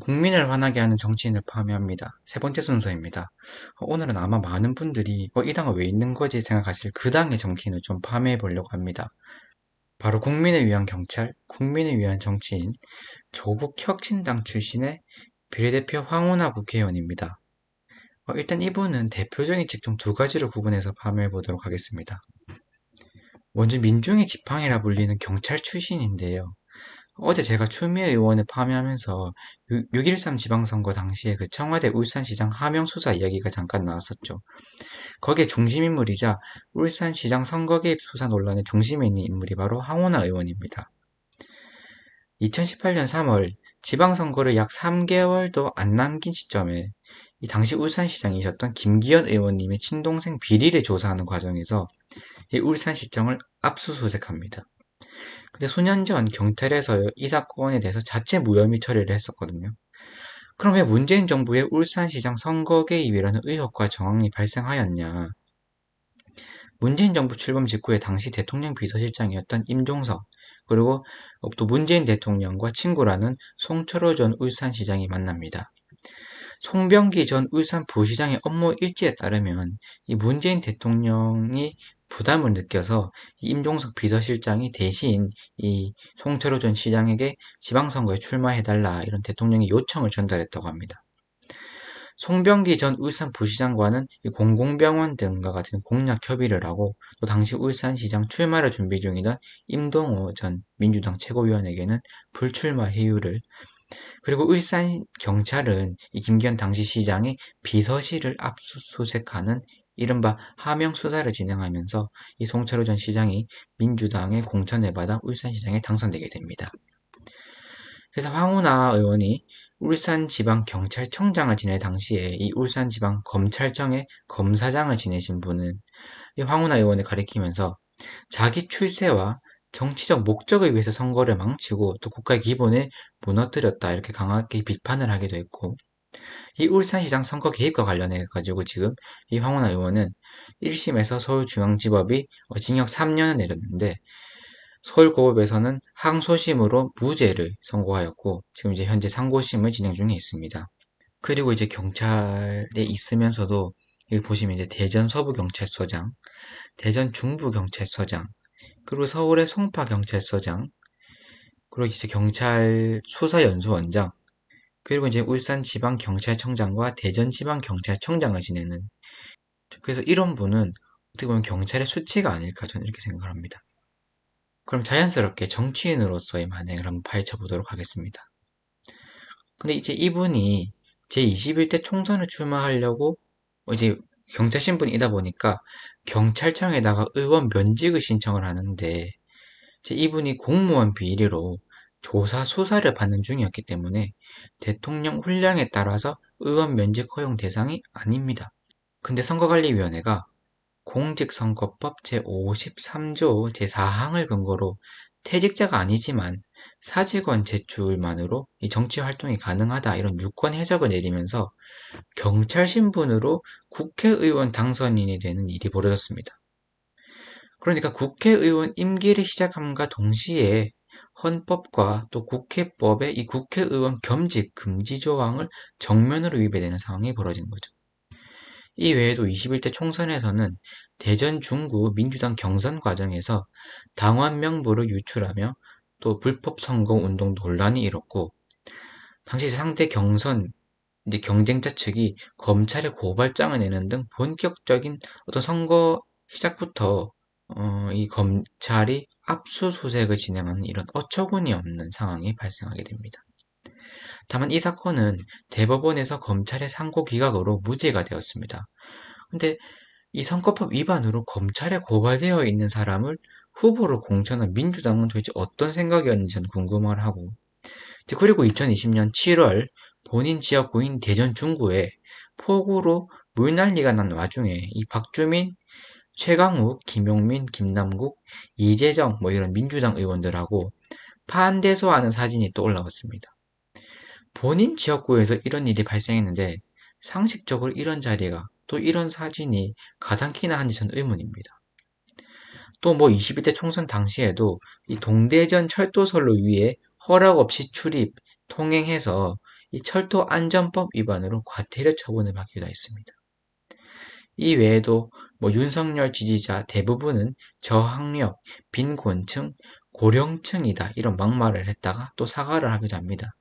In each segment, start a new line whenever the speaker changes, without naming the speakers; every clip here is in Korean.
국민을 화나게 하는 정치인을 파묘합니다. 세 번째 순서입니다. 오늘은 아마 많은 분들이 이 당은 왜 있는 거지 생각하실 그 당의 정치인을 좀 파묘해 보려고 합니다. 바로 국민을 위한 경찰, 국민을 위한 정치인, 조국 혁신당 출신의 비례대표 황운하 국회의원입니다. 일단 이분은 대표적인 직종 두 가지로 구분해서 파묘해 보도록 하겠습니다. 먼저 민중의 지팡이라 불리는 경찰 출신인데요. 어제 제가 추미애 의원을 파면하면서 6.13 지방선거 당시에 그 청와대 울산시장 하명 수사 이야기가 잠깐 나왔었죠. 거기에 중심인물이자 울산시장 선거 개입 수사 논란의 중심에 있는 인물이 바로 황운하 의원입니다. 2018년 3월 지방선거를 약 3개월도 안 남긴 시점에 이 당시 울산시장이셨던 김기현 의원님의 친동생 비리를 조사하는 과정에서 이 울산시청을 압수수색합니다. 근데 수년 전 경찰에서 이 사건에 대해서 자체 무혐의 처리를 했었거든요. 그럼 왜 문재인 정부의 울산시장 선거 개입이라는 의혹과 정황이 발생하였냐? 문재인 정부 출범 직후에 당시 대통령 비서실장이었던 임종석, 그리고 또 문재인 대통령과 친구라는 송철호 전 울산시장이 만납니다. 송병기 전 울산 부시장의 업무 일지에 따르면 이 문재인 대통령이 부담을 느껴서 임종석 비서실장이 대신 이 송철호 전 시장에게 지방선거에 출마해달라 이런 대통령의 요청을 전달했다고 합니다. 송병기 전 울산 부시장과는 공공병원 등과 같은 공약 협의를 하고 또 당시 울산시장 출마를 준비 중이던 임동호 전 민주당 최고위원에게는 불출마 회유를, 그리고 울산 경찰은 이 김기현 당시 시장이 비서실을 압수수색하는 이른바 하명 수사를 진행하면서 이 송철호 전 시장이 민주당의 공천을 받아 울산시장에 당선되게 됩니다. 그래서 황운하 의원이 울산지방경찰청장을 지낼 당시에 이 울산지방검찰청의 검사장을 지내신 분은 이 황운하 의원을 가리키면서 자기 출세와 정치적 목적을 위해서 선거를 망치고 또 국가의 기본을 무너뜨렸다 이렇게 강하게 비판을 하기도 했고, 이 울산시장 선거 개입과 관련해 가지고 지금 이 황운하 의원은 1심에서 서울중앙지법이 징역 3년을 내렸는데 서울고법에서는 항소심으로 무죄를 선고하였고 지금 이제 현재 상고심을 진행 중에 있습니다. 그리고 이제 경찰에 있으면서도 여기 보시면 이제 대전 서부경찰서장, 대전 중부경찰서장, 그리고 서울의 송파경찰서장, 그리고 이제 경찰 수사연수원장, 그리고 이제 울산지방경찰청장과 대전지방경찰청장을 지내는, 그래서 이런 분은 어떻게 보면 경찰의 수치가 아닐까 저는 이렇게 생각을 합니다. 그럼 자연스럽게 정치인으로서의 만행을 한번 파헤쳐 보도록 하겠습니다. 근데 이제 이분이 제21대 총선을 출마하려고 이제 경찰 신분이다 보니까 경찰청에다가 의원 면직을 신청을 하는데 이분이 공무원 비리로 조사 수사를 받는 중이었기 때문에 대통령 훈령에 따라서 의원 면직 허용 대상이 아닙니다. 근데 선거관리위원회가 공직선거법 제53조 제4항을 근거로 퇴직자가 아니지만 사직원 제출만으로 이 정치활동이 가능하다 이런 유권 해석을 내리면서 경찰 신분으로 국회의원 당선인이 되는 일이 벌어졌습니다. 그러니까 국회의원 임기를 시작함과 동시에 헌법과 또 국회법의 이 국회의원 겸직 금지 조항을 정면으로 위배되는 상황이 벌어진 거죠. 이 외에도 21대 총선에서는 대전 중구 민주당 경선 과정에서 당원 명부를 유출하며 또 불법 선거 운동 논란이 일었고, 당시 상대 경선 이제 경쟁자 측이 검찰에 고발장을 내는 등 본격적인 어떤 선거 시작부터 이 검찰이 압수수색을 진행하는 이런 어처구니 없는 상황이 발생하게 됩니다. 다만 이 사건은 대법원에서 검찰의 상고 기각으로 무죄가 되었습니다. 근데 이 선거법 위반으로 검찰에 고발되어 있는 사람을 후보로 공천한 민주당은 도대체 어떤 생각이었는지 저는 궁금을 하고, 그리고 2020년 7월 본인 지역구인 대전 중구에 폭우로 물난리가 난 와중에 이 박주민, 최강욱, 김용민, 김남국, 이재정 이런 민주당 의원들하고 파한대소하는 사진이 또 올라왔습니다. 본인 지역구에서 이런 일이 발생했는데 상식적으로 이런 자리가 또 이런 사진이 가당키나 한지 저는 의문입니다. 또 21대 총선 당시에도 이 동대전 철도선로 위에 허락 없이 출입, 통행해서 이 철도안전법 위반으로 과태료 처분을 받기도 했습니다. 이 외에도 윤석열 지지자 대부분은 저학력, 빈곤층, 고령층이다 이런 막말을 했다가 또 사과를 하기도 합니다.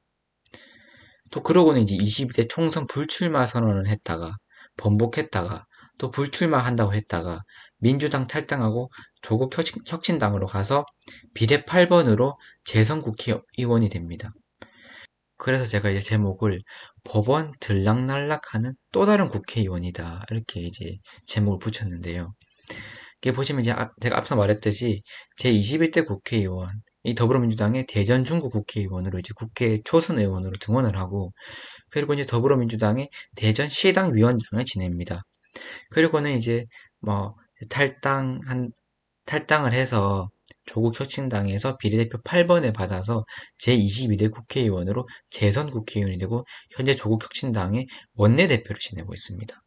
또 그러고는 이제 22대 총선 불출마 선언을 했다가 번복했다가 또 불출마한다고 했다가 민주당 탈당하고 조국 혁신당으로 가서 비례 8번으로 재선 국회의원이 됩니다. 그래서 제가 이제 제목을 법원 들락날락하는 또 다른 국회의원이다 이렇게 이제 제목을 붙였는데요. 이게 보시면 이제 제가 앞서 말했듯이 제21대 국회의원, 이 더불어민주당의 대전 중구 국회의원으로 이제 국회 초선 의원으로 등원을 하고, 그리고 이제 더불어민주당의 대전 시당 위원장을 지냅니다. 그리고는 이제 뭐 탈당을 해서 조국 혁신당에서 비례대표 8번을 받아서 제22대 국회의원으로 재선 국회의원이 되고 현재 조국 혁신당의 원내대표를 지내고 있습니다.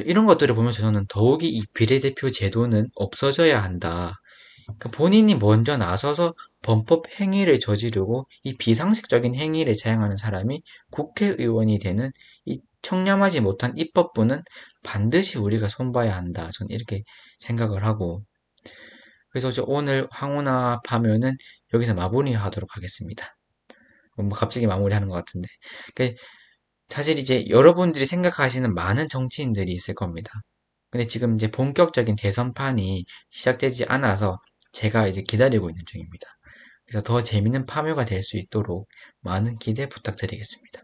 이런 것들을 보면서 저는 더욱이 이 비례대표 제도는 없어져야 한다. 그러니까 본인이 먼저 나서서 범법 행위를 저지르고 이 비상식적인 행위를 자행하는 사람이 국회의원이 되는 이 청렴하지 못한 입법부는 반드시 우리가 손봐야 한다. 저는 이렇게 생각을 하고, 그래서 오늘 황운하 파면은 여기서 마무리하도록 하겠습니다. 갑자기 마무리하는 것 같은데. 그러니까 사실 이제 여러분들이 생각하시는 많은 정치인들이 있을 겁니다. 근데 지금 이제 본격적인 대선판이 시작되지 않아서 제가 이제 기다리고 있는 중입니다. 그래서 더 재밌는 파묘가 될 수 있도록 많은 기대 부탁드리겠습니다.